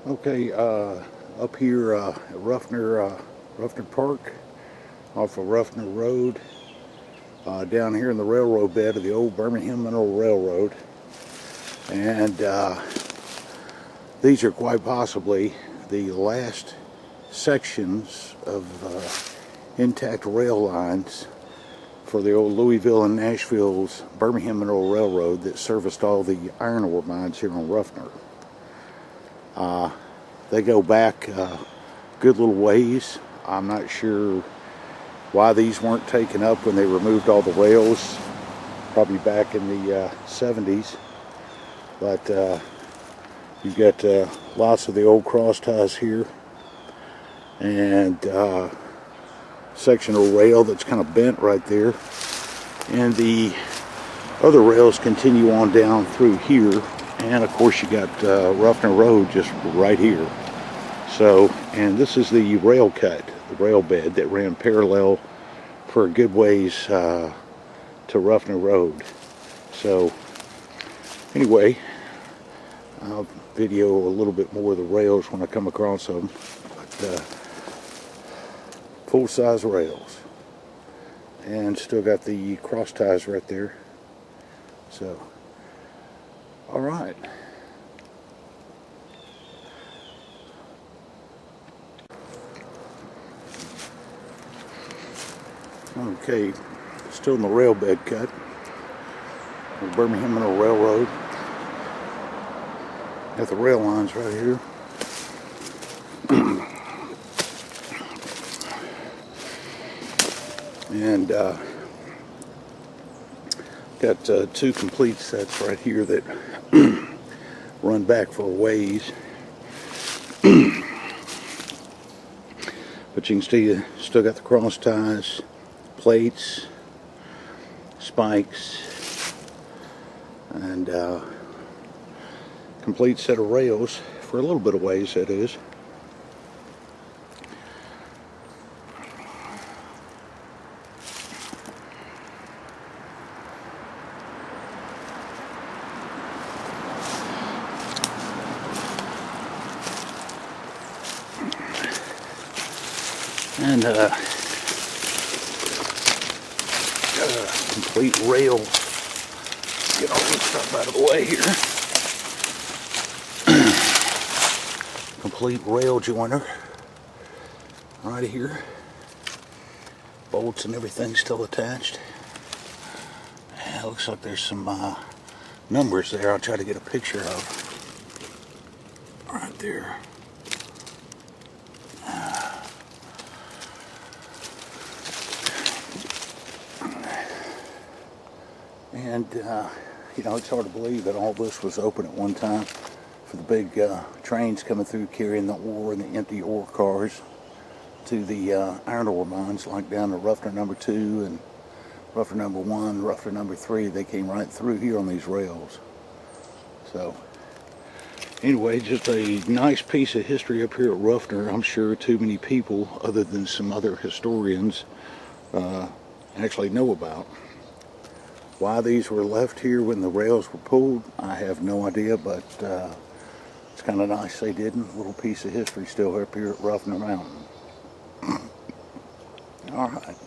Okay, up here at Ruffner Park, off of Ruffner Road, down here in the railroad bed of the old Birmingham Mineral Railroad. And these are quite possibly the last sections of intact rail lines for the old Louisville and Nashville's Birmingham Mineral Railroad that serviced all the iron ore mines here on Ruffner. They go back a good little ways. I'm not sure why these weren't taken up when they removed all the rails, probably back in the 70s. But you've got lots of the old cross ties here, and section of rail that's kind of bent right there. And the other rails continue on down through here. And of course you got Ruffner Road just right here. So, and this is the rail cut, the rail bed that ran parallel for a good ways to Ruffner Road. So, anyway, I'll video a little bit more of the rails when I come across them. But full-size rails. And still got the cross ties right there. So, all right. Okay, still in the rail bed cut. The Birmingham Mineral Railroad. Got the rail lines right here. And got two complete sets right here that run back for a ways. But you can see you still got the cross ties, plates, spikes, and complete set of rails for a little bit of ways, that is. And complete rail. Get all this stuff out of the way here. Complete rail joiner right here. Bolts and everything still attached. And it looks like there's some numbers there. I'll try to get a picture of right there. And, you know, it's hard to believe that all this was open at one time for the big trains coming through carrying the ore and the empty ore cars to the iron ore mines, like down to Ruffner number 2 and Ruffner number 1, Ruffner number 3. They came right through here on these rails. So, anyway, just a nice piece of history up here at Ruffner. I'm sure too many people, other than some other historians, actually know about. Why these were left here when the rails were pulled, I have no idea, but it's kind of nice they didn't. A little piece of history still up here at Ruffner Mountain. All right.